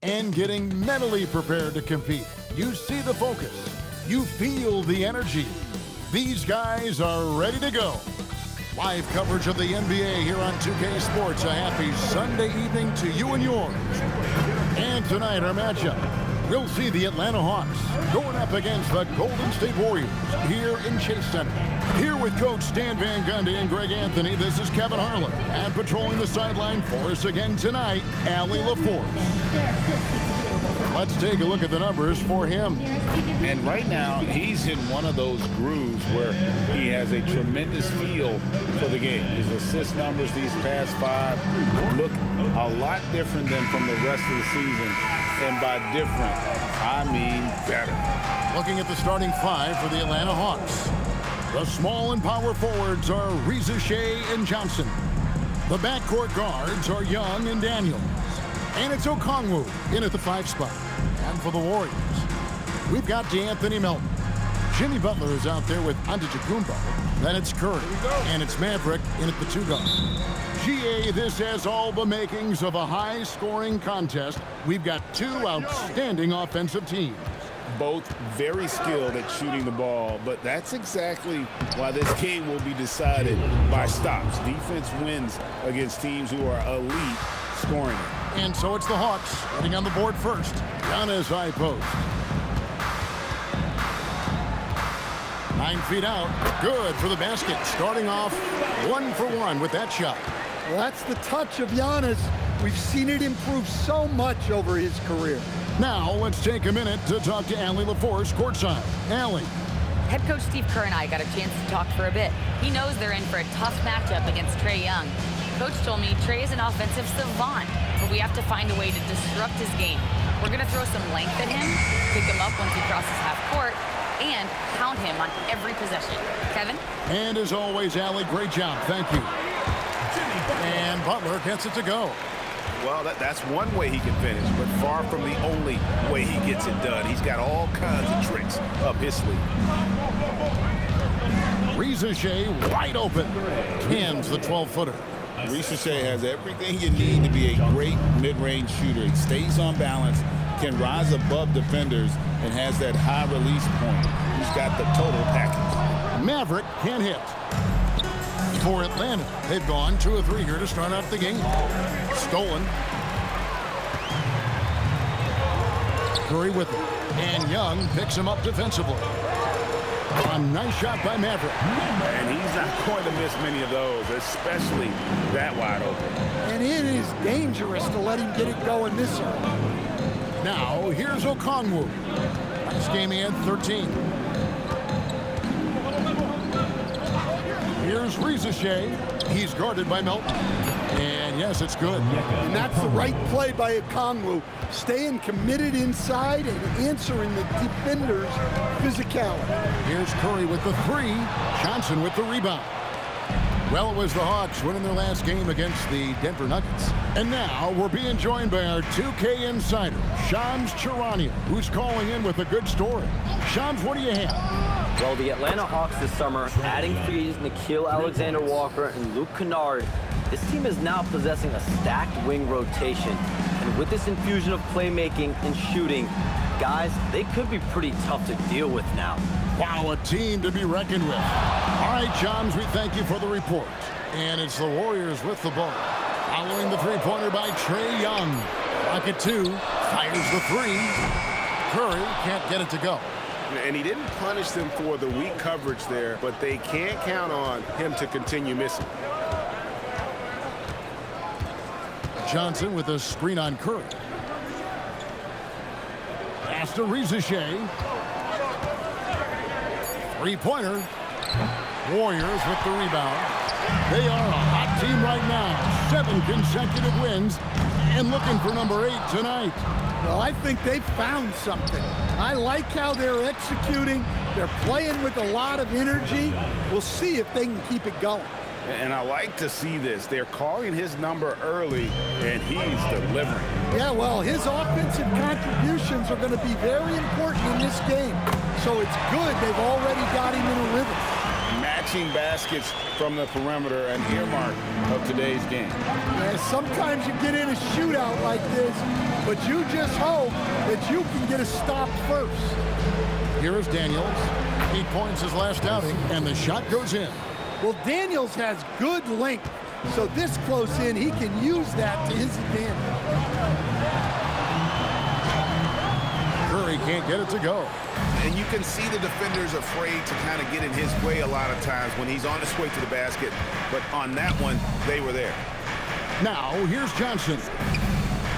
and getting mentally prepared to compete. You see the focus. You feel the energy. These guys are ready to go. Live coverage of the NBA here on 2K Sports. A happy Sunday evening to you and yours. And tonight, our matchup. We'll see the Atlanta Hawks going up against the Golden State Warriors here in Chase Center. Here with Coach Stan Van Gundy and Greg Anthony, this is Kevin Harlan. And patrolling the sideline for us again tonight, Allie LaForce. Let's take a look at the numbers for him. And right now, he's in one of those grooves where he has a tremendous feel for the game. His assist numbers these past 5 look a lot different than from the rest of the season. And by different, I mean better. Looking at the starting 5 for the Atlanta Hawks. The small and power forwards are Reza Shea and Johnson. The backcourt guards are Young and Daniels. And it's Okongwu in at the 5 spot. And for the Warriors, we've got DeAnthony Melton. Jimmy Butler is out there with Antetokounmpo. Then it's Curry. And it's Maverick in at the 2 guard. GA, this has all the makings of a high-scoring contest. We've got 2 outstanding offensive teams. Both very skilled at shooting the ball, but that's exactly why this game will be decided by stops. Defense wins against teams who are elite scoring it. And so it's the Hawks getting on the board first. Giannis high post. 9 feet out. Good for the basket. Starting off 1 for 1 with that shot. Well, that's the touch of Giannis. We've seen it improve so much over his career. Now let's take a minute to talk to Allie LaForce courtside. Allie. Head coach Steve Kerr and I got a chance to talk for a bit. He knows they're in for a tough matchup against Trae Young. Coach told me Trae is an offensive savant, but we have to find a way to disrupt his game. We're going to throw some length at him, pick him up once he crosses half court, and pound him on every possession. Kevin? And as always, Allie, great job. Thank you. And Butler gets it to go. Well, that's one way he can finish, but far from the only way he gets it done. He's got all kinds of tricks up his sleeve. Reza Shea wide open. Hands the 12-footer. Reza Shea has everything you need to be a great mid-range shooter. He stays on balance, can rise above defenders, and has that high release point. He's got the total package. Maverick can't hit. For Atlanta, they've gone 2 of 3 here to start out the game. Stolen. Curry with it. And Young picks him up defensively. A nice shot by Maverick. And he's not going to miss many of those, especially that wide open. And it is dangerous to let him get it going this early. Now, here's Okongwu. Last game he had 13. Here's Reza Shea. He's guarded by Melton. And yes, it's good. And that's the right play by Okongwu. Staying committed inside and answering the defender's physicality. Here's Curry with the 3. Johnson with the rebound. Well, it was the Hawks winning their last game against the Denver Nuggets. And now we're being joined by our 2K insider, Shams Charania, who's calling in with a good story. Shams, what do you have? Well, the Atlanta Hawks this summer, adding frees Nickeil Alexander-Walker and Luke Kennard, this team is now possessing a stacked wing rotation. And with this infusion of playmaking and shooting, guys, they could be pretty tough to deal with now. Wow, a team to be reckoned with. All right, Shams, we thank you for the report. And it's the Warriors with the ball. Following the three-pointer by Trae Young. Clock at 2, fires the 3. Curry can't get it to go. And he didn't punish them for the weak coverage there, but they can't count on him to continue missing. Johnson with a screen on Curry. Pass to Reza Shea. Three-pointer. Warriors with the rebound. They are a hot team right now. 7 consecutive wins and looking for number 8 tonight. Well, I think they found something. I like how they're executing. They're playing with a lot of energy. We'll see if they can keep it going. And I like to see this. They're calling his number early, and he's delivering. Yeah, well, his offensive contributions are going to be very important in this game. So it's good they've already got him in a rhythm. Match mixing baskets from the perimeter, an earmark of today's game. And sometimes you get in a shootout like this, but you just hope that you can get a stop first. Here is Daniels. 8 points his last outing, and the shot goes in. Well, Daniels has good length, so this close in, he can use that to his advantage. Curry can't get it to go. And you can see the defenders afraid to kind of get in his way a lot of times when he's on his way to the basket. But on that one, they were there. Now, here's Johnson.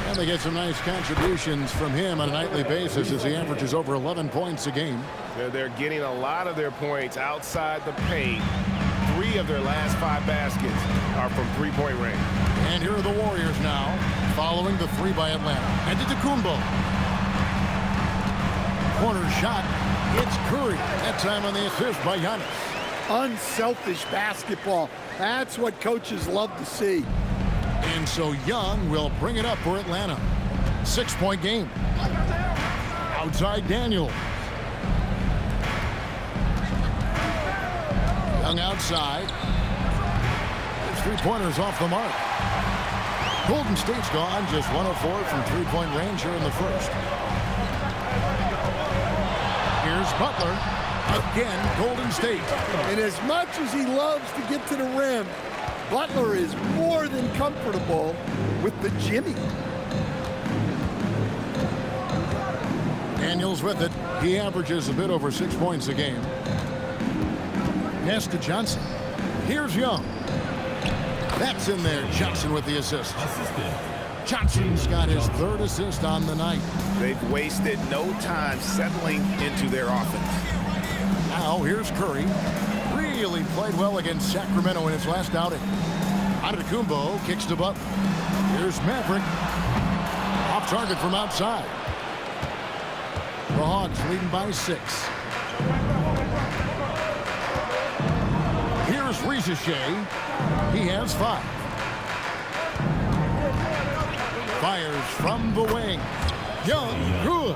And they get some nice contributions from him on a nightly basis as he averages over 11 points a game. They're getting a lot of their points outside the paint. 3 of their last 5 baskets are from three-point range. And here are the Warriors now, following the 3 by Atlanta. Antetokounmpo. Corner shot. It's Curry. That time on the assist by Giannis. Unselfish basketball. That's what coaches love to see. And so Young will bring it up for Atlanta. 6-point game. Outside Daniel. Young outside. His three-pointers off the mark. Golden State's gone just 104 from three-point range here in the first. Here's Butler. Again, Golden State. And as much as he loves to get to the rim, Butler is more than comfortable with the jimmy. Daniels with it. He averages a bit over 6 points a game. Pass to Johnson. Here's Young. That's in there. Johnson with the assist. Johnson's got his 3rd assist on the night. They've wasted no time settling into their offense. Now here's Curry. Really played well against Sacramento in his last outing. Antetokounmpo kicks to Butler. Here's Maverick. Off target from outside. The Hawks leading by 6. Here's Rizachet. He has 5. Fires from the wing. Young, good.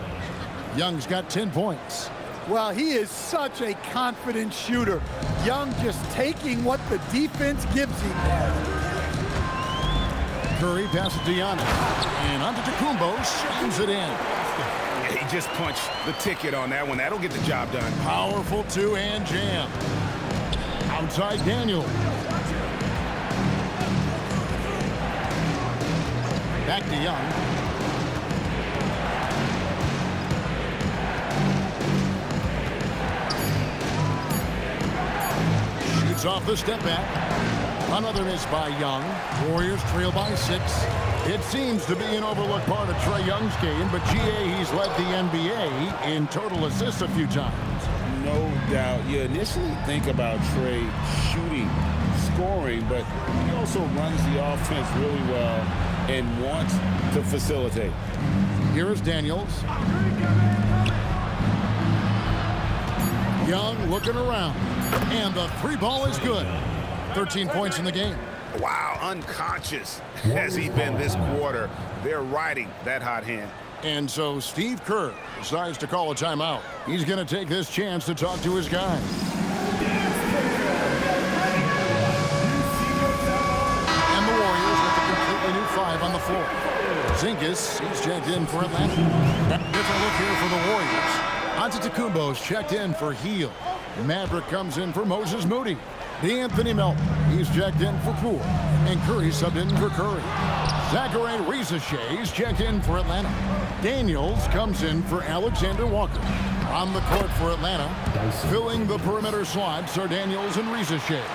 Young's got 10 points. Well, he is such a confident shooter. Young just taking what the defense gives him. Curry passes to Giannis. And Antetokounmpo slams it in. He just punched the ticket on that one. That'll get the job done. Powerful two-hand jam. Outside Daniel. Back to Young. Shoots off the step back. Another miss by Young. Warriors trail by 6. It seems to be an overlooked part of Trae Young's game, but GA, he's led the NBA in total assists a few times. No doubt. You initially think about Trae shooting, scoring, but he also runs the offense really well and wants to facilitate. Here is Daniels. Young looking around. And the 3 ball is good. 13 points in the game. Wow, unconscious has he been this quarter. They're riding that hot hand. And so Steve Kerr decides to call a timeout. He's going to take this chance to talk to his guys. And the Warriors with a completely new 5 on the floor. Zingas, he's checked in for Atlanta. Different look here for the Warriors. Antetokounmpo's checked in for Hield. Maverick comes in for Moses Moody. D'Anthony Melton, he's checked in for Poole. And Curry subbed in for Curry. Zachary Rizachet's checked in for Atlanta. Daniels comes in for Alexander Walker. On the court for Atlanta, filling the perimeter slots are Daniels and Rizachet.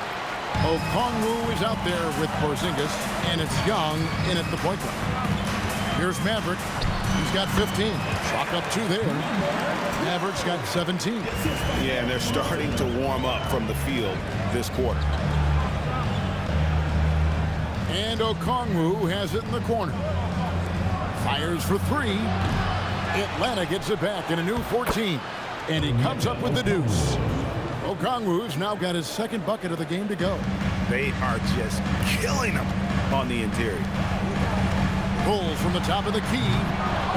Okongwu is out there with Porzingis, and it's Young in at the point guard. Here's Maverick. He's got 15. Chalk up 2 there. Maverick's got 17. Yeah, and they're starting to warm up from the field this quarter. And Okongwu has it in the corner. Fires for 3. Atlanta gets it back in a new 14. And he comes up with the deuce. Okongwu's now got his 2nd bucket of the game to go. They are just killing them on the interior. Pulls from the top of the key.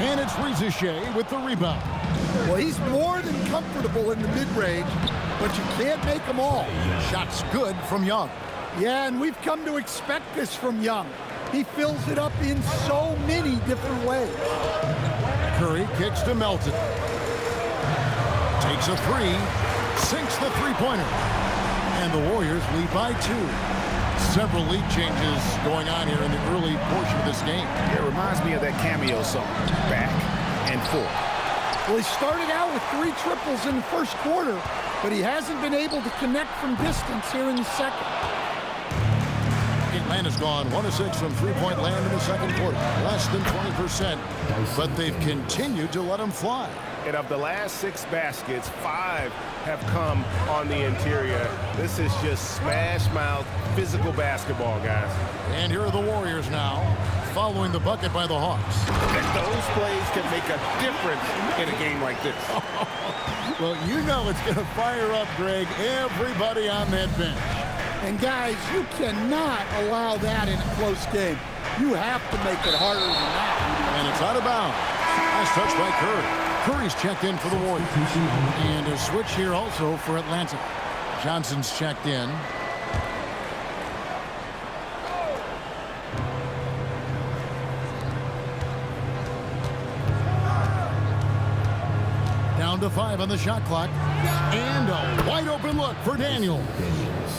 And it's Rizachet with the rebound. Well, he's more than comfortable in the mid-range, but you can't make them all. Shots good from Young. Yeah, and we've come to expect this from Young. He fills it up in so many different ways. Curry kicks to Melton. Takes a three, sinks the three-pointer. And the Warriors lead by 2. Several lead changes going on here in the early portion of this game. It reminds me of that cameo song, Back and Forth. Well, he started out with 3 triples in the first quarter, but he hasn't been able to connect from distance here in the second. Atlanta's gone 1 of 6 from three-point land in the second quarter. Less than 20%, but they've continued to let them fly. And of the last 6 baskets, 5 have come on the interior. This is just smash-mouth, physical basketball, guys. And here are the Warriors now, following the bucket by the Hawks. And those plays can make a difference in a game like this. Well, you know it's going to fire up, Greg, everybody on that bench. And guys, you cannot allow that in a close game. You have to make it harder than that. And it's out of bounds. Nice touch by Curry. Curry's checked in for the Warriors. And a switch here also for Atlanta. Johnson's checked in. Down to 5 on the shot clock. And a wide open look for Daniels.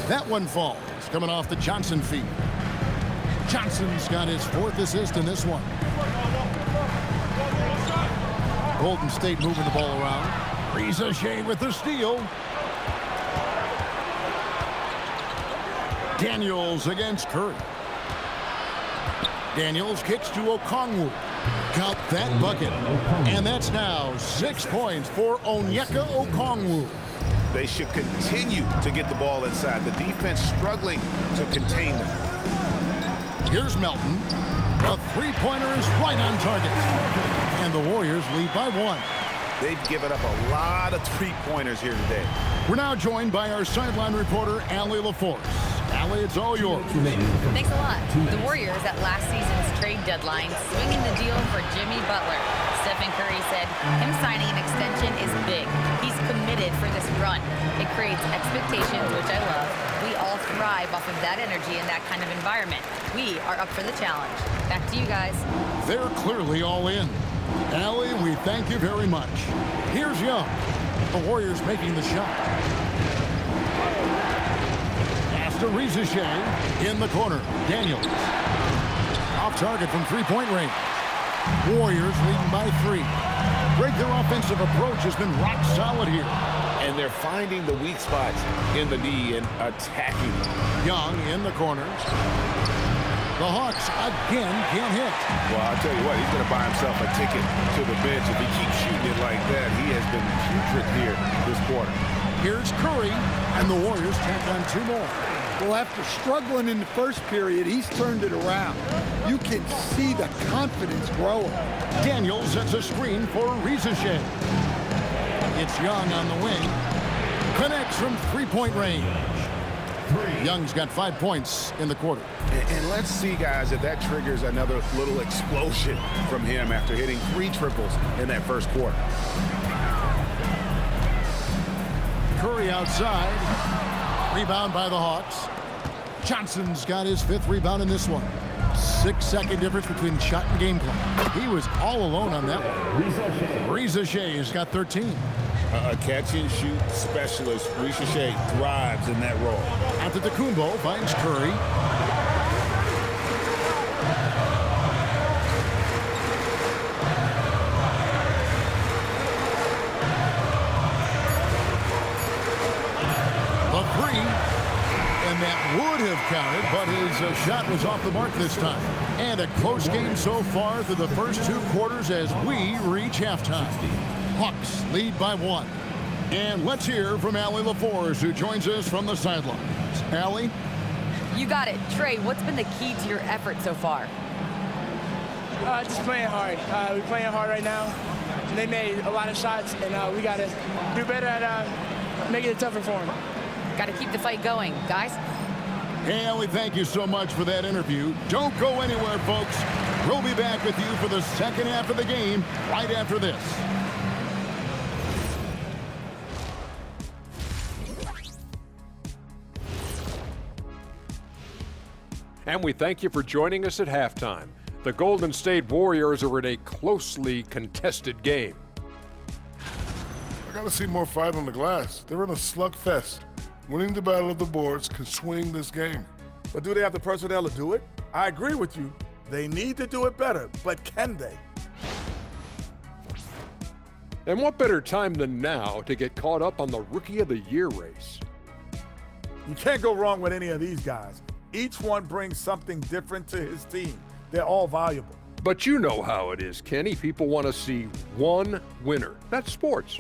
That one falls, coming off the Johnson feed. Johnson's got his 4th assist in this one. Golden State moving the ball around. Reza Shea with the steal. Daniels against Curry. Daniels kicks to Okongwu. Count that bucket. And that's now 6 points for Onyeka Okongwu. They should continue to get the ball inside. The defense struggling to contain them. Here's Melton. The three-pointer is right on target. And the Warriors lead by 1. They've given up a lot of three-pointers here today. We're now joined by our sideline reporter, Allie LaForce. Allie, it's all yours. Thanks a lot. The Warriors at last season's trade deadline swinging the deal for Jimmy Butler. Stephen Curry said him signing an extension is big. He's committed for this run. It creates expectations, which I love. We all thrive off of that energy and that kind of environment. We are up for the challenge. Back to you guys. They're clearly all in. Allie, we thank you very much. Here's Young. The Warriors making the shot. After Reza Shea in the corner. Daniels. Off target from three-point range. Warriors leading by 3. Greg, their offensive approach has been rock solid here. And they're finding the weak spots in the D and attacking them. Young in the corner. The Hawks again can't hit. Well, I'll tell you what, he's going to buy himself a ticket to the bench if he keeps shooting it like that. He has been putrid here this quarter. Here's Curry, and the Warriors tack on 2 more. Well, after struggling in the first period, he's turned it around. You can see the confidence growing. Daniels sets a screen for Reza Shea. It's Young on the wing. Connects from three-point range. Young's got 5 points in the quarter. And let's see, guys, if that triggers another little explosion from him after hitting 3 triples in that first quarter. Curry outside. Rebound by the Hawks. Johnson's got his 5th rebound in this one. 6-second difference between shot and game clock. He was all alone on that one. Reza Shea has got 13. A catch-and-shoot specialist. Reza Shea thrives in that role. Antetokounmpo finds Curry. The 3. And that would have counted, but his shot was off the mark this time. And a close game so far through the first 2 quarters as we reach halftime. Hawks lead by 1. And let's hear from Allie LaForce, who joins us from the sidelines. Allie? You got it. Trey, what's been the key to your effort so far? Just playing hard. We're playing hard right now. They made a lot of shots, and we got to do better at making it tougher for them. Got to keep the fight going. Guys? Hey, Allie, thank you so much for that interview. Don't go anywhere, folks. We'll be back with you for the second half of the game right after this. And we thank you for joining us at halftime. The Golden State Warriors are in a closely contested game. I gotta see more fight on the glass. They're in a slugfest. Winning the battle of the boards can swing this game. But do they have the personnel to do it? I agree with you. They need to do it better, but can they? And what better time than now to get caught up on the Rookie of the Year race? You can't go wrong with any of these guys. Each one brings something different to his team. They're all valuable. But you know how it is, Kenny. People want to see one winner. That's sports.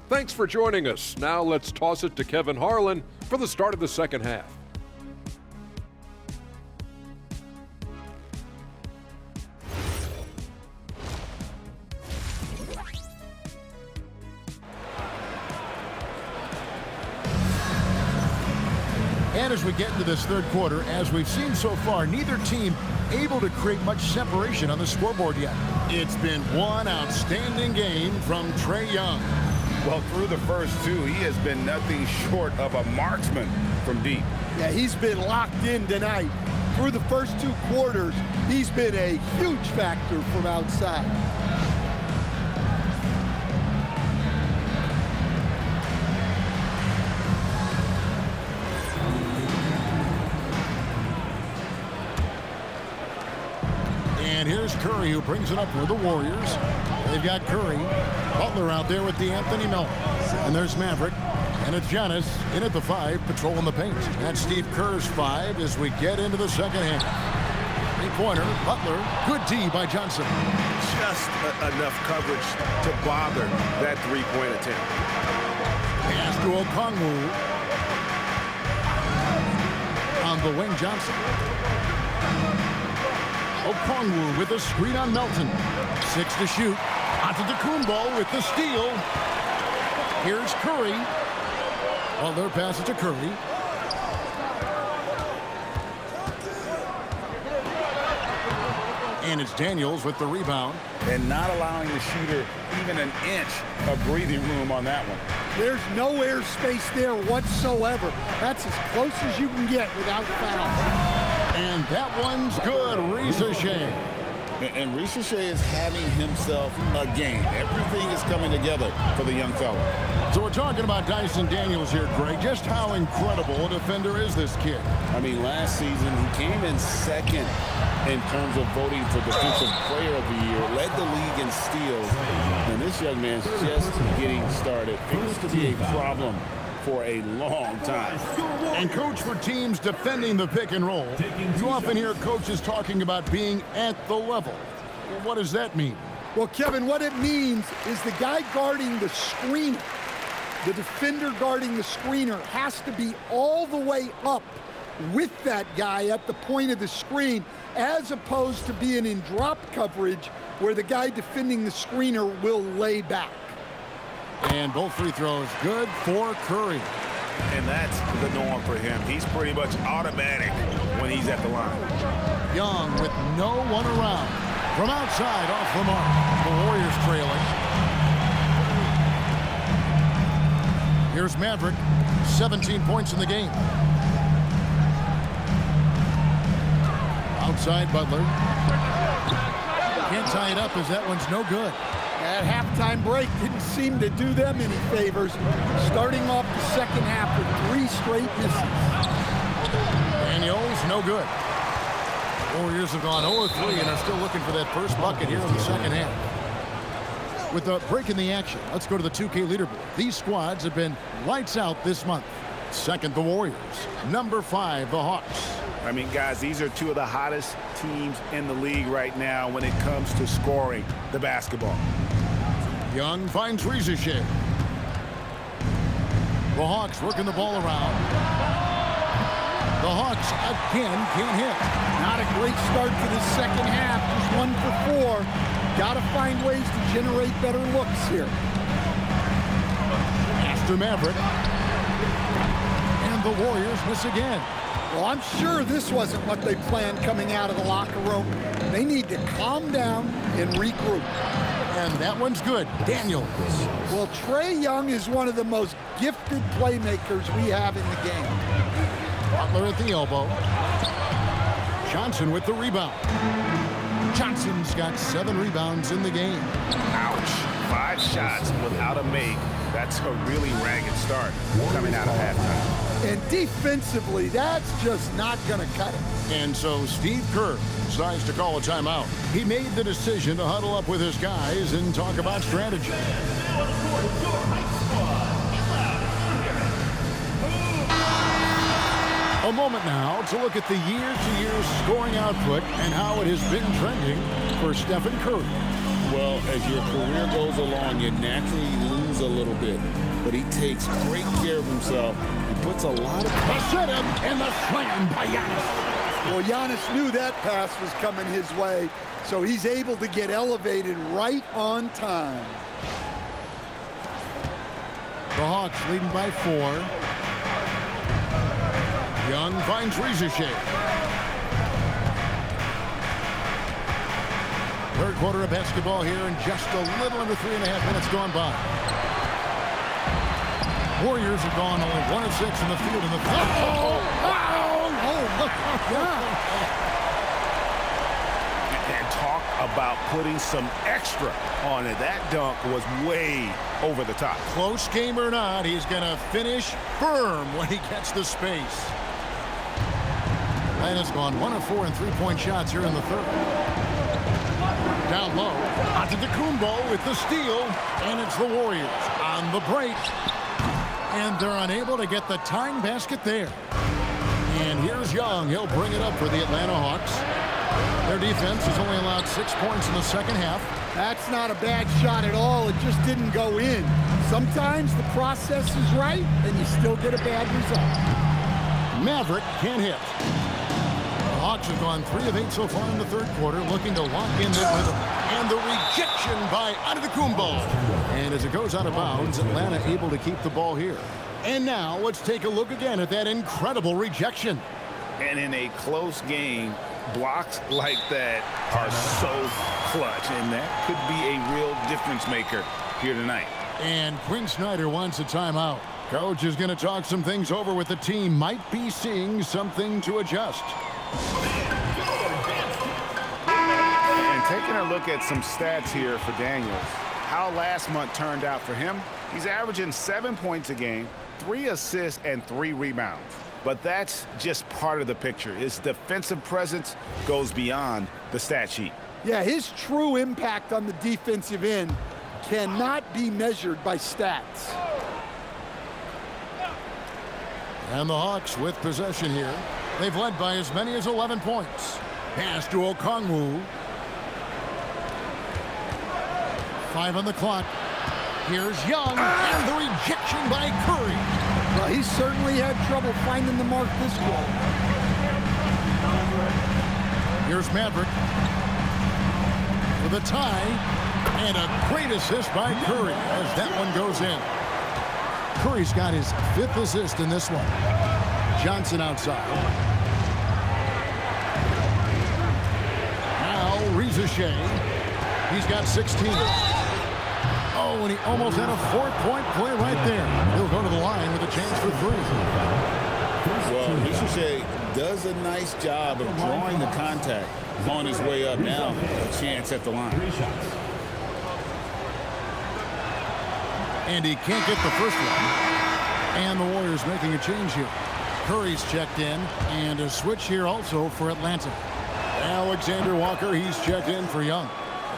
Thanks for joining us. Now let's toss it to Kevin Harlan for the start of the second half. And as we get into this third quarter, as we've seen so far, neither team able to create much separation on the scoreboard yet. It's been one outstanding game from Trae Young. Well, through the first two, he has been nothing short of a marksman from deep. Yeah, he's been locked in tonight. Through the first two quarters, he's been a huge factor from outside. And here's Curry, who brings it up for the Warriors. They've got Curry, Butler out there with DeAnthony Melton. And there's Maverick. And it's Giannis in at the 5, patrolling the paint. That's Steve Kerr's 5 as we get into the second half. Three-pointer, Butler, good D by Johnson. Just enough coverage to bother that three-point attempt. Pass to Okongwu. On the wing, Johnson. Okongwu with a screen on Melton. 6 to shoot. Antetokounmpo with the steal. Here's Curry. Butler passes to Curry. And it's Daniels with the rebound. And not allowing the shooter even an inch of breathing room on that one. There's no airspace there whatsoever. That's as close as you can get without foul. And that one's good. Risa Shea. And Risa Shea is having himself a game. Everything is coming together for the young fella. So we're talking about Dyson Daniels here, Greg. Just how incredible a defender is this kid? I mean, last season he came in second in terms of voting for Defensive Player of the Year, led the league in steals. And this young man's just getting started. It used to be a problem for a long time. And coach, for teams defending the pick and roll, you often hear coaches talking about being at the level. Well, what does that mean? Well, Kevin, what it means is the guy guarding the screener, the defender guarding the screener, has to be all the way up with that guy at the point of the screen, as opposed to being in drop coverage where the guy defending the screener will lay back. And both free throws good for Curry. And that's the norm for him. He's pretty much automatic when he's at the line. Young with no one around. From outside, off the mark. The Warriors trailing. Here's Maverick, 17 points in the game. Outside, Butler. Can't tie it up as that one's no good. That halftime break didn't seem to do them any favors. Starting off the second half with 3 straight misses. Daniels, no good. Warriors have gone 0-3 and are still looking for that first bucket here in the second half. With a break in the action, let's go to the 2K leaderboard. These squads have been lights out this month. Second, the Warriors. Number 5, the Hawks. I mean, guys, these are two of the hottest teams in the league right now when it comes to scoring the basketball. Young finds Risa Shea. The Hawks working the ball around. The Hawks again can't hit. Not a great start to the second half. Just 1 for 4. Got to find ways to generate better looks here. After Maverick. And the Warriors miss again. Well, I'm sure this wasn't what they planned coming out of the locker room. They need to calm down and regroup. And that one's good. Daniels. Well, Trae Young is one of the most gifted playmakers we have in the game. Butler at the elbow. Johnson with the rebound. Johnson's got 7 rebounds in the game. Ouch. 5 shots without a make. That's a really ragged start coming out of halftime. And defensively, that's just not going to cut it. And so Steve Kerr decides to call a timeout. He made the decision to huddle up with his guys and talk about strategy. A moment now to look at the year-to-year scoring output and how it has been trending for Stephen Curry. Well, as your career goes along, you naturally lose a little bit. But he takes great care of himself. He puts a lot of pressure in and the slam by Giannis. Well, Giannis knew that pass was coming his way, so he's able to get elevated right on time. The Hawks leading by 4. Young finds Rizachet. Third quarter of basketball here, and just a little under 3.5 minutes gone by. Warriors have gone only 1 of 6 in the field in the third. And talk about putting some extra on it. That dunk was way over the top. Close game or not, he's going to finish firm when he gets the space. Atlanta's gone 1 of 4 in 3-point shots here in the third. Down low, Antetokounmpo with the steal, and it's the Warriors on the break. And they're unable to get the tying basket there. And here's Young. He'll bring it up for the Atlanta Hawks. Their defense has only allowed 6 points in the second half. That's not a bad shot at all. It just didn't go in. Sometimes the process is right, and you still get a bad result. Maverick can't hit. The Hawks have gone 3 of 8 so far in the third quarter, looking to lock in the rhythm. And the rejection by Antetokounmpo. And as it goes out of bounds, Atlanta able to keep the ball here. And now let's take a look again at that incredible rejection. And in a close game, blocks like that are so clutch, and that could be a real difference maker here tonight. And Quinn Snyder wants a timeout. Coach is going to talk some things over with the team. Might be seeing something to adjust. And taking a look at some stats here for Daniels, how last month turned out for him. He's averaging 7 points a game, 3 assists, and 3 rebounds. But that's just part of the picture. His defensive presence goes beyond the stat sheet. Yeah, his true impact on the defensive end cannot be measured by stats. And the Hawks with possession here. They've led by as many as 11 points. Pass to Okongwu. 5 on the clock. Here's Young, and the rejection by Curry. Well, he certainly had trouble finding the mark this quarter. Here's Maverick for the tie, and a great assist by Curry as that one goes in. Curry's got his 5th assist in this one. Johnson outside. Now Rizachet. He's got 16. Oh, and he almost had a 4-point play right there. He'll go to the line with a chance for 3. Well, Rizachet does a nice job of drawing the contact on his way up. Now, a chance at the line. And he can't get the first one. And the Warriors making a change here. Curry's checked in, and a switch here also for Atlanta. Alexander Walker, he's checked in for Young.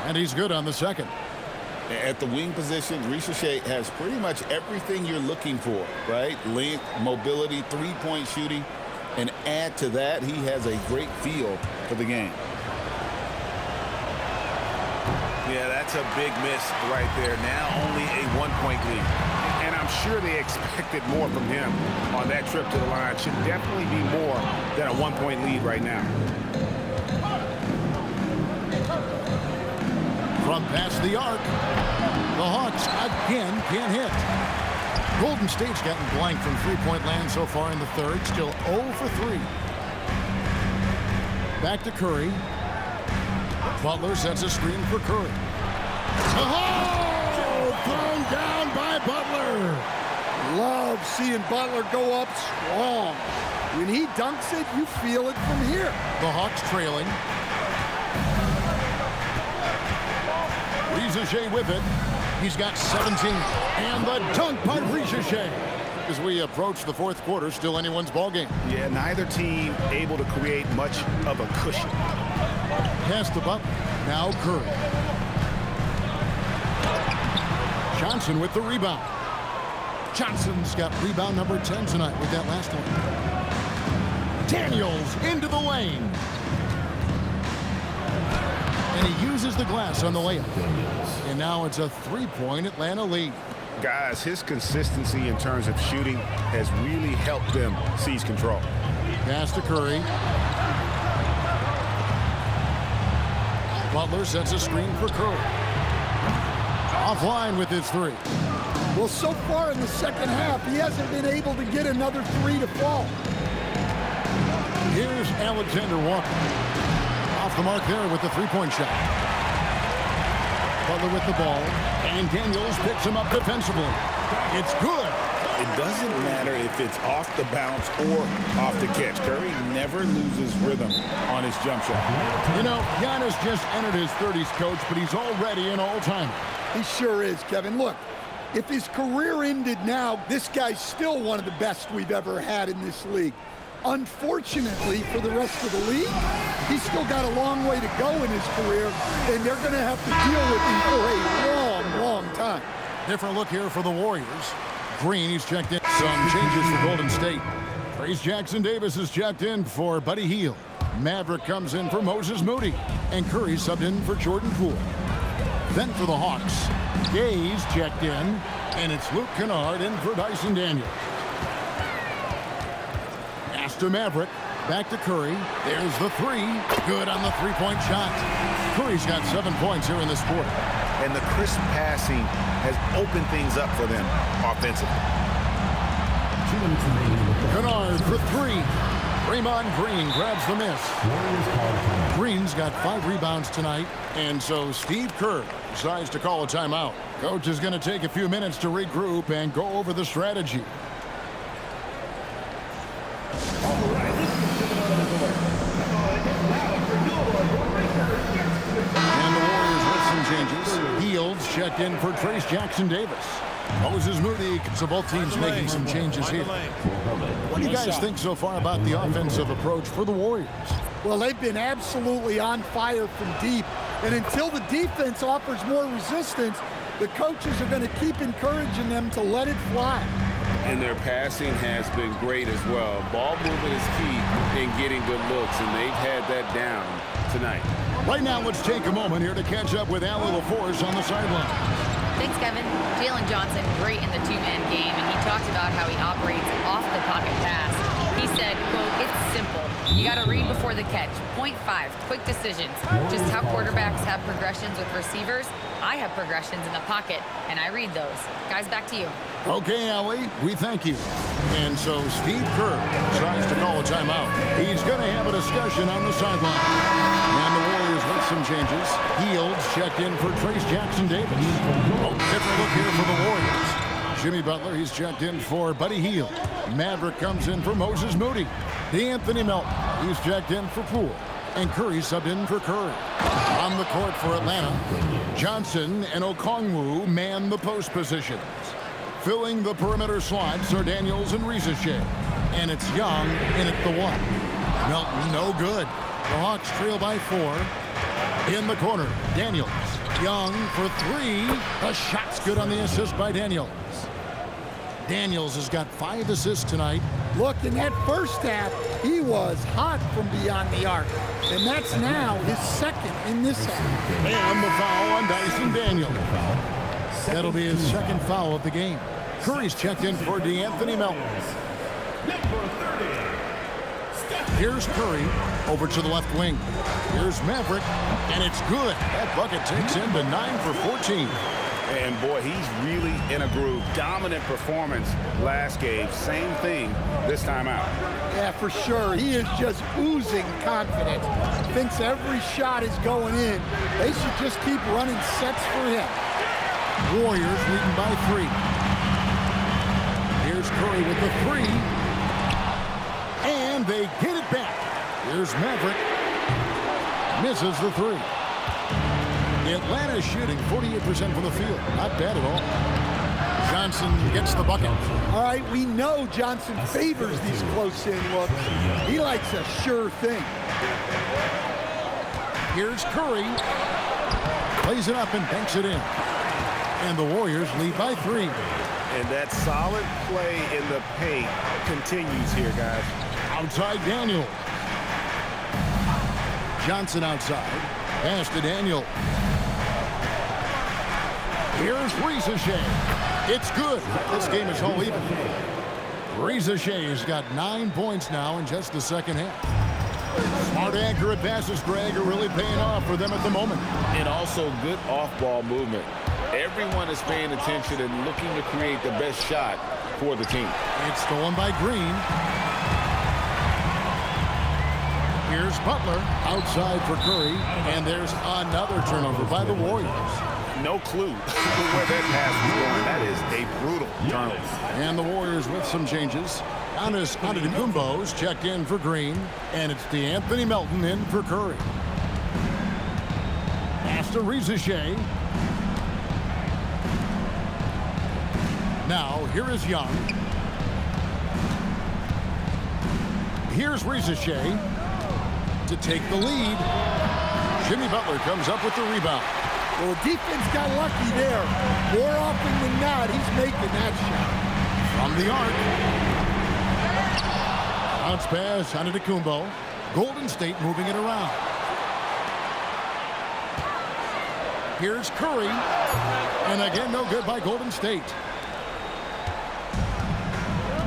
And he's good on the second. At the wing position, Rizachet has pretty much everything you're looking for, right? Length, mobility, 3-point shooting. And add to that, he has a great feel for the game. Yeah, that's a big miss right there. Now only a 1-point lead. And I'm sure they expected more from him on that trip to the line. Should definitely be more than a 1-point lead right now. From past the arc, the Hawks again can't hit. Golden State's gotten blank from 3-point land so far in the third, still 0 for 3. Back to Curry. Butler sets a screen for Curry. Oh! Thrown down by Butler. Love seeing Butler go up strong. When he dunks it, you feel it from here. The Hawks trailing. Risacher with it. He's got 17. And the dunk by Risacher. As we approach the fourth quarter, still anyone's ballgame. Yeah, neither team able to create much of a cushion. Pass to Butler. Now Curry. Johnson with the rebound. Johnson's got rebound number 10 tonight with that last one. Daniels into the lane. And he uses the glass on the layup. And now it's a three-point Atlanta lead. Guys, his consistency in terms of shooting has really helped them seize control. Pass to Curry. Butler sets a screen for Curry. Offline with his three. Well, so far in the second half, he hasn't been able to get another three to fall. Here's Alexander Walker. Off the mark there with the three-point shot. Butler with the ball, and Daniels picks him up defensively. It's good. It doesn't matter if it's off the bounce or off the catch. Curry never loses rhythm on his jump shot. You know, Giannis just entered his 30s, coach, but he's already an all-timer. He sure is, Kevin. Look, if his career ended now, this guy's still one of the best we've ever had in this league. Unfortunately for the rest of the league, he's still got a long way to go in his career, and they're going to have to deal with him for a long, long time. Different look here for the Warriors. Green, he's checked in. Some changes for Golden State. Trayce Jackson-Davis is checked in for Buddy Hield. Maverick comes in for Moses Moody. And Curry subbed in for Jordan Poole. Then for the Hawks, Gay's checked in, and it's Luke Kennard in for Dyson Daniels. Pass to Maverick, back to Curry. There's the three. Good on the three-point shot. Curry's got 7 points here in this quarter. And the crisp passing has opened things up for them offensively. Kennard for three. Draymond Green grabs the miss. Green's got 5 rebounds tonight, and so Steve Kerr decides to call a timeout. Coach is going to take a few minutes to regroup and go over the strategy. And the Warriors with some changes. Hields checked in for Trayce Jackson-Davis. Moses Moody, so both teams making some changes here. What do you guys think so far about the offensive approach for the Warriors? Well, they've been absolutely on fire from deep. And until the defense offers more resistance, the coaches are going to keep encouraging them to let it fly. And their passing has been great as well. Ball movement is key in getting good looks, and they've had that down tonight. Right now, let's take a moment here to catch up with Allie LaForce on the sideline. Thanks, Kevin. Jalen Johnson, great in the two-man game, and he talked about how he operates off the pocket pass. He said, quote, "It's simple. You got to read before the catch. Point 5, quick decisions. Just how quarterbacks have progressions with receivers, I have progressions in the pocket, and I read those." Guys, back to you. Okay, Allie, we thank you. And so Steve Kerr tries to call a timeout. He's going to have a discussion on the sideline. And the Warriors with some changes. Hields checked in for Trayce Jackson-Davis. Different look here for the Warriors. Jimmy Butler, he's checked in for Buddy Hield. Maverick comes in for Moses Moody. D'Anthony Melton, he's checked in for Poole. And Curry subbed in for Curry. On the court for Atlanta, Johnson and Okongwu man the post positions. Filling the perimeter slots are Daniels and Risacher. And it's Young in at the 1. Melton, no good. The Hawks trail by 4. In the corner, Daniels. Young for 3. The shot's good on the assist by Daniels. Daniels has got 5 assists tonight. Look, in that first half, he was hot from beyond the arc. And that's now his second in this half. And the foul on Dyson Daniels. That'll be his second foul of the game. Curry's checked in for D'Anthony Melton. Here's Curry over to the left wing. Here's Maverick, and it's good. That bucket takes him to 9 for 14. And boy, he's really in a groove. Dominant performance last game. Same thing this time out. Yeah, for sure. He is just oozing confidence. Thinks every shot is going in. They should just keep running sets for him. Warriors leading by 3. Here's Curry with the 3. And and they get it back. Here's Maverick. Misses the three. Atlanta shooting 48% from the field. Not bad at all. Johnson gets the bucket. All right, we know Johnson favors these close-in looks. He likes a sure thing. Here's Curry. Plays it up and banks it in. And the Warriors lead by 3. And that solid play in the paint continues here, guys. Outside Daniel. Johnson outside. Pass to Daniel. Here's Risacher. It's good. This game is all even. Risacher's got 9 points now in just the second half. Smart, accurate passes, Greg, are really paying off for them at the moment. And also good off-ball movement. Everyone is paying attention and looking to create the best shot for the team. It's stolen by Green. Here's Butler outside for Curry, and there's another turnover by the Warriors. No clue where that pass is going. That is a brutal turnover. And the Warriors with some changes. Giannis Antetokounmpo's checked in for Green, and it's DeAnthony Melton in for Curry. Pass to Risacher. Now, here is Young. Here's Risacher to take the lead. Jimmy Butler comes up with the rebound. Well, the defense got lucky there. More often than not, he's making that shot. From the arc. Bounce pass, Antetokounmpo. Golden State moving it around. Here's Curry. And again, no good by Golden State.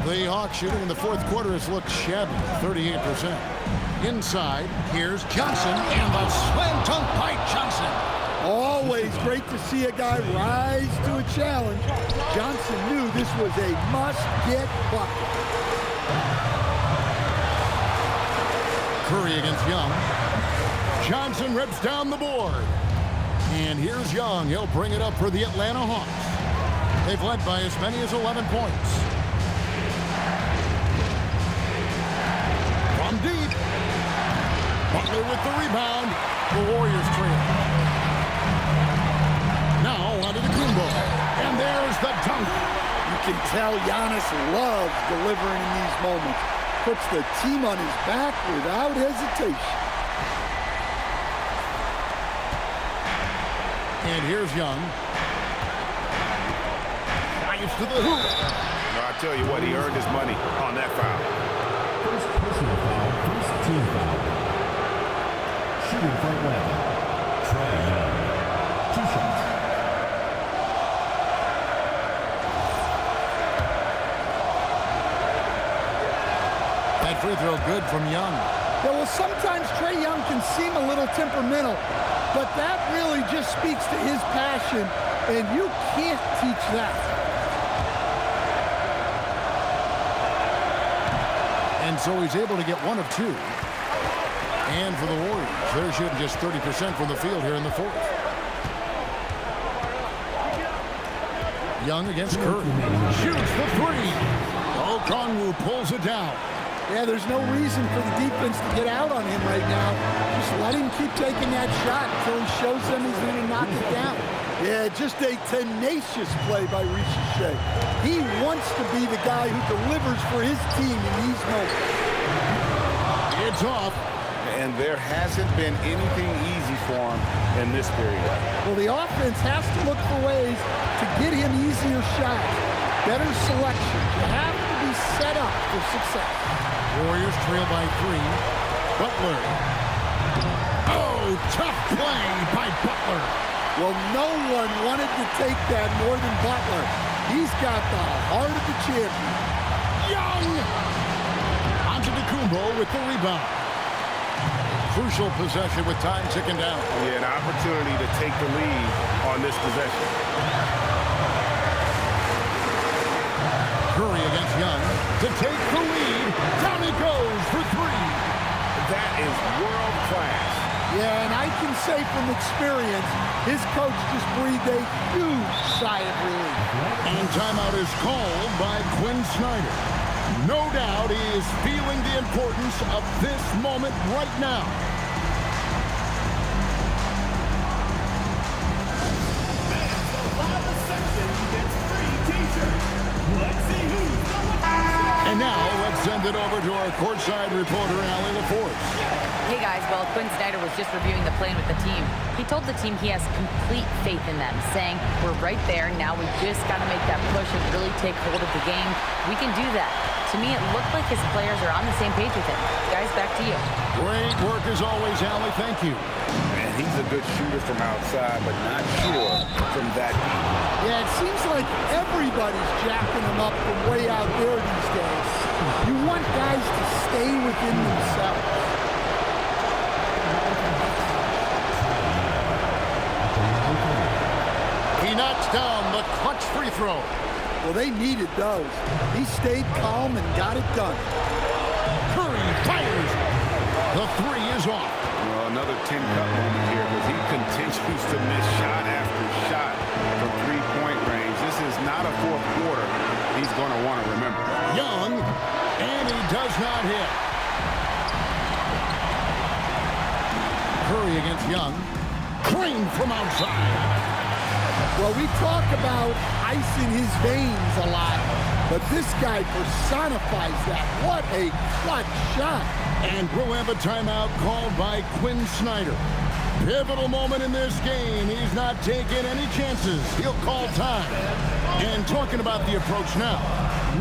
The Hawks shooting in the fourth quarter has looked shabby, 38%. Inside, here's Johnson, and the slam dunk by Johnson. Always great to see a guy rise to a challenge. Johnson knew this was a must-get bucket. Curry against Young. Johnson rips down the board. And here's Young. He'll bring it up for the Atlanta Hawks. They've led by as many as 11 points. From deep. Butler with the rebound. The Warriors trail. Now Antetokounmpo. And there's the dunk. You can tell Giannis loves delivering in these moments. Puts the team on his back without hesitation. And here's Young. Dives to the hoop. Well, I tell you what, he earned his money on that foul. First personal foul, first team foul. Shooting for Atlanta, Trae Young. 2 shots. That free throw good from Young. Yeah, well, sometimes Trae Young can seem a little temperamental, but that really just speaks to his passion, and you can't teach that. And so he's able to get 1 of 2. And for the Warriors, they're shooting just 30% from the field here in the fourth. Young against Curry. Shoots the 3. Okongwu pulls it down. Yeah, there's no reason for the defense to get out on him right now. Just let him keep taking that shot until he shows them he's going to knock it down. Yeah, just a tenacious play by Risacher. He wants to be the guy who delivers for his team in these moments. It's off. And there hasn't been anything easy for him in this period. Well, the offense has to look for ways to get him easier shots. Better selection. You have to be set up for success. Warriors trail by 3. Butler. Oh, tough play by Butler. Well, no one wanted to take that more than Butler. He's got the heart of the champion. Young! Antetokounmpo with the rebound. Crucial possession with time ticking down. Yeah, an opportunity to take the lead on this possession. Curry against Young to take the lead. Down he goes for 3. That is world class. Yeah, and I can say from experience, his coach just breathed a huge sigh of relief. And timeout is called by Quinn Snyder. No doubt he is feeling the importance of this moment right now. And now, let's send it over to our courtside reporter, Allie LaForce. Hey guys, well, Quinn Snyder was just reviewing the plan with the team. He told the team he has complete faith in them, saying, we're right there, now we just got to make that push and really take hold of the game. We can do that. To me, it looked like his players are on the same page with him. Guys, back to you. Great work as always, Allie. Thank you. And he's a good shooter from outside, but not sure from that deep. Yeah, it seems like everybody's jacking him up from way out there these days. You want guys to stay within themselves. He knocks down the clutch free throw. Well, they needed those. He stayed calm and got it done. Curry fires. The three is off. Well, another tin cup moment here because he continues to miss shot after shot from three-point range. This is not a fourth quarter he's going to want to remember. Young, and he does not hit. Curry against Young. Crane from outside. Well, we talk about ice in his veins a lot, but this guy personifies that. What a clutch shot. And we'll have a timeout called by Quinn Snyder. Pivotal moment in this game. He's not taking any chances. He'll call time. And talking about the approach now,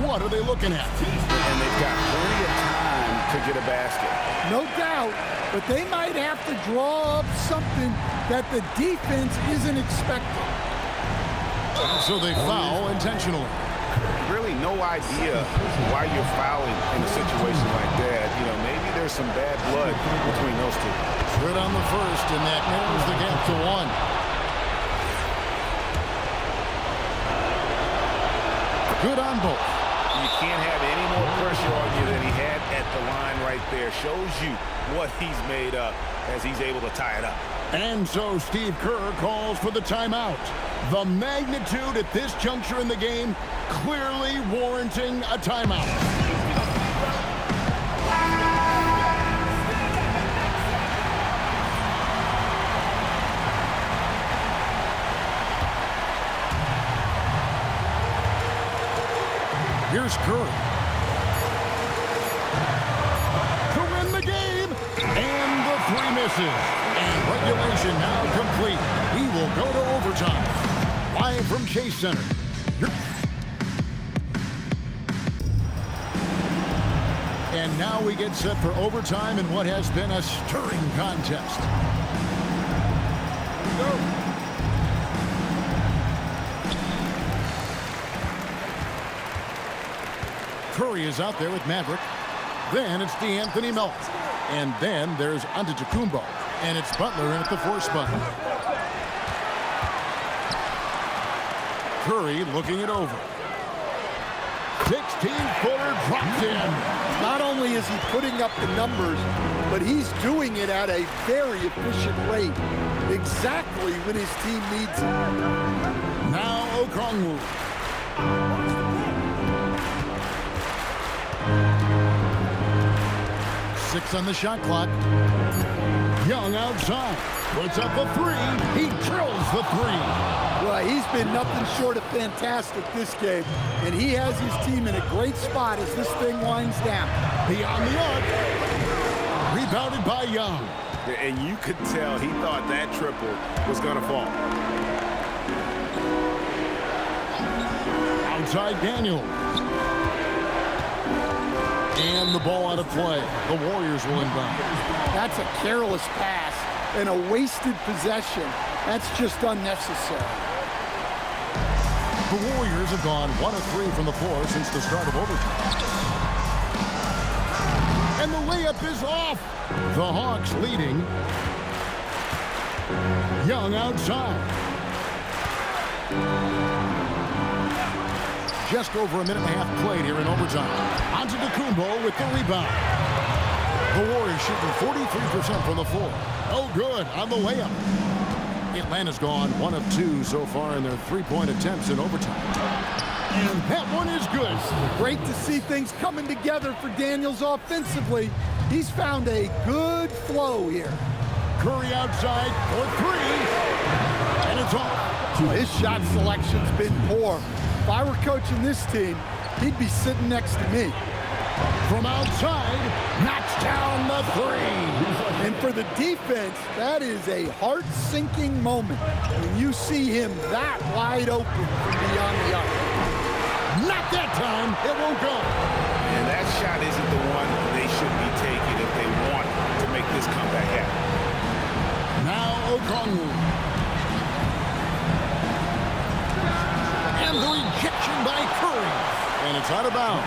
what are they looking at? And they've got plenty of time to get a basket. No doubt, but they might have to draw up something that the defense isn't expecting. So they foul intentionally. Really no idea why you're fouling in a situation like that. You know, maybe there's some bad blood between those two. Good on the first, and that narrows the gap to one. Good on both. You can't have any more pressure on you than he had at the line right there. Shows you what he's made up as he's able to tie it up. And so Steve Kerr calls for the timeout. The magnitude at this juncture in the game clearly warranting a timeout. Here's Curry. To win the game, and the three misses. And regulation now complete. We will go to overtime. Live from Chase Center. And now we get set for overtime in what has been a stirring contest. Here we go. Curry is out there with Maverick. Then it's DeAnthony Melton. And then there's Antetokounmpo. And it's Butler in at the fourth spot. Curry looking it over. 16-footer dropped in. Not only is he putting up the numbers, but he's doing it at a very efficient rate. Exactly when his team needs it. Now Okongwu. Six on the shot clock. Young outside. Puts up a three. He drills the three. Well, he's been nothing short of fantastic this game. And he has his team in a great spot as this thing winds down. Beyond the arc. Rebounded by Young. And you could tell he thought that triple was going to fall. Outside Daniel. And the ball out of play. The Warriors will inbound. That's a careless pass and a wasted possession. That's just unnecessary. The Warriors have gone 1 of 3 from the floor since the start of overtime. And the layup is off. The Hawks leading. Young outside. Just over a minute and a half played here in overtime. Antetokounmpo with the rebound. The Warriors shooting 43% from the floor. Oh, good on the layup. Atlanta's gone 1 of 2 so far in their three-point attempts in overtime. And that one is good. Great to see things coming together for Daniels offensively. He's found a good flow here. Curry outside for three. And it's off. His shot selection's been poor. If I were coaching this team, he'd be sitting next to me. From outside, knocks down the three. And for the defense, that is a heart-sinking moment when you see him that wide open from beyond the arc. Not that time. It won't go. And that shot isn't the one they should be taking if they want to make this comeback happen. Now Okongwu. And the rejection by Curry. And it's out of bounds.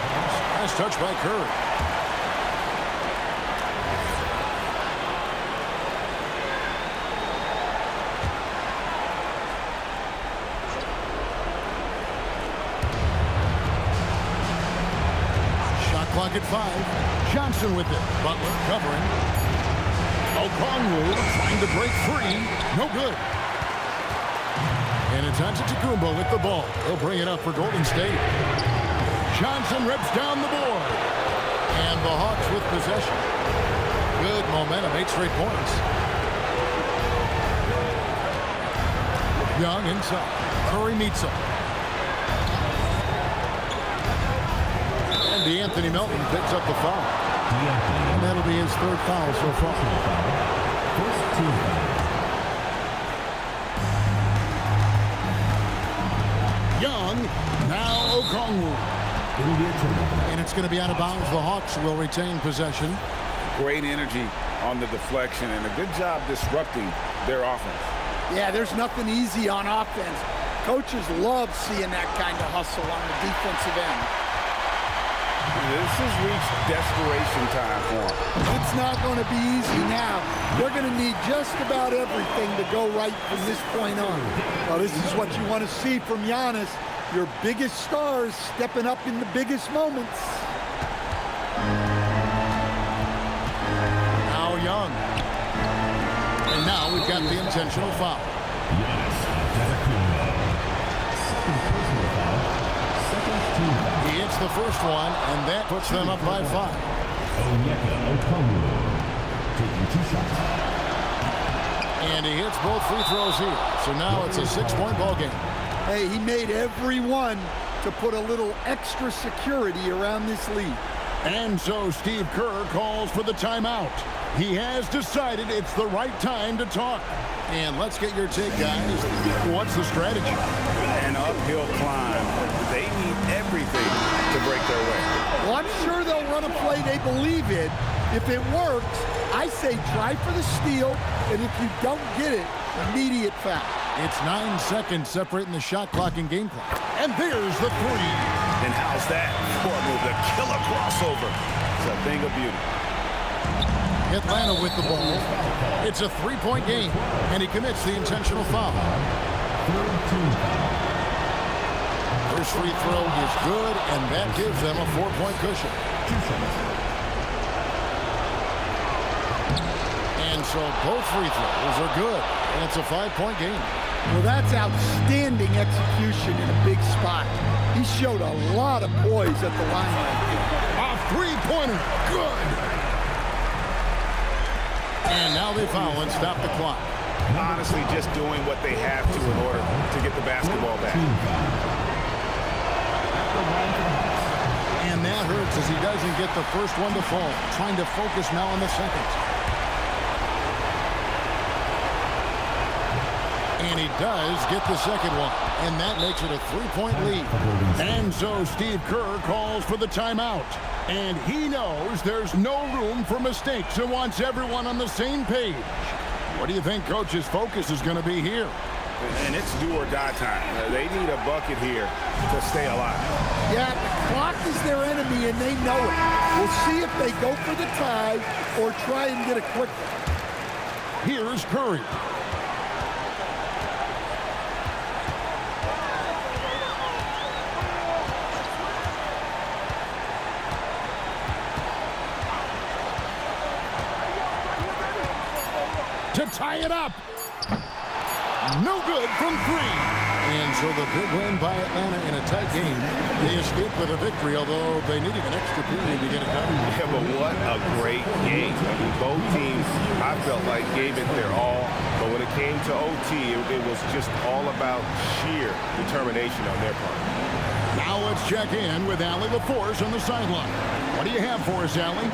Nice touch by Curry. Shot clock at 5. Johnson with it. Butler covering. Okongwu trying to break free. No good. And it's Antetokounmpo with the ball. He'll bring it up for Golden State. Johnson rips down the board. And the Hawks with possession. Good momentum, 8 straight points. Young inside. Curry meets him. And DeAnthony Melton picks up the foul. And that'll be his 3rd foul so far. First team foul. Young, now Okongwu. And it's going to be out of bounds. The Hawks will retain possession. Great energy on the deflection and a good job disrupting their offense. Yeah, there's nothing easy on offense. Coaches love seeing that kind of hustle on the defensive end. This has reached desperation time for them. It's not going to be easy now. They're going to need just about everything to go right from this point on. Well, this is what you want to see from Giannis. Your biggest stars stepping up in the biggest moments. Now Young. And now we've got the intentional foul. Giannis Antetokounmpo. Second personal foul. Second team foul. He hits the first one, and that puts them up by 5. Onyeka Okongwu taking 2 shots. And he hits both free throws here. So now it's a 6-point ball game. Hey, he made every one to put a little extra security around this lead. And so Steve Kerr calls for the timeout. He has decided it's the right time to talk. And let's get your take, guys. What's the strategy? An uphill climb. They need everything to break their way. Well, I'm sure they'll run a play they believe in. If it works, I say try for the steal, and if you don't get it, immediate foul. It's 9 seconds separating the shot clock and game clock. And there's the 3. And how's that for the killer crossover? It's a thing of beauty. Atlanta with the ball. It's a 3-point game, and he commits the intentional foul. First free throw is good, and that gives them a 4-point cushion. And so both free throws are good, and it's a 5-point game. Well, that's outstanding execution in a big spot. He showed a lot of poise at the line right there. A 3-pointer, good. And now they foul and stop the clock. Honestly, just doing what they have to in order to get the basketball back. And that hurts as he doesn't get the first one to fall. Trying to focus now on the second. And he does get the second one. And that makes it a 3-point lead. And so Steve Kerr calls for the timeout. And he knows there's no room for mistakes and wants everyone on the same page. What do you think Coach's focus is going to be here? And it's do or die time. They need a bucket here to stay alive. Yeah, the clock is their enemy, and they know it. We'll see if they go for the tie or try and get a quick one. Here's Curry. To tie it up. No good from 3. And so the big win by Atlanta in a tight game. They escaped with a victory, although they needed an extra period to get it done. Yeah, but what a great game. I mean, both teams, I felt like, gave it their all. But when it came to OT, it was just all about sheer determination on their part. Now let's check in with Allie LaForce on the sideline. What do you have for us, Allie?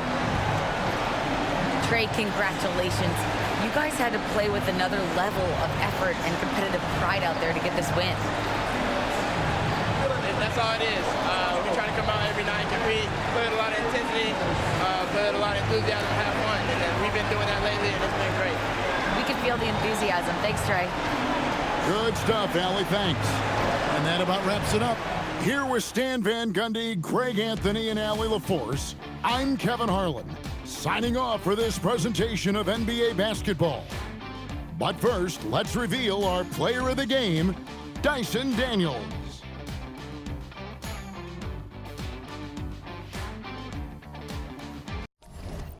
Trey, congratulations. You guys had to play with another level of effort and competitive pride out there to get this win. That's all it is. We try to come out every night, compete, play with a lot of intensity, play with a lot of enthusiasm, have fun. And we've been doing that lately, and it's been great. We can feel the enthusiasm. Thanks, Trey. Good stuff, Allie. Thanks. And that about wraps it up. Here with Stan Van Gundy, Greg Anthony, and Allie LaForce, I'm Kevin Harlan, signing off for this presentation of NBA basketball. But first, let's reveal our player of the game, Dyson Daniels.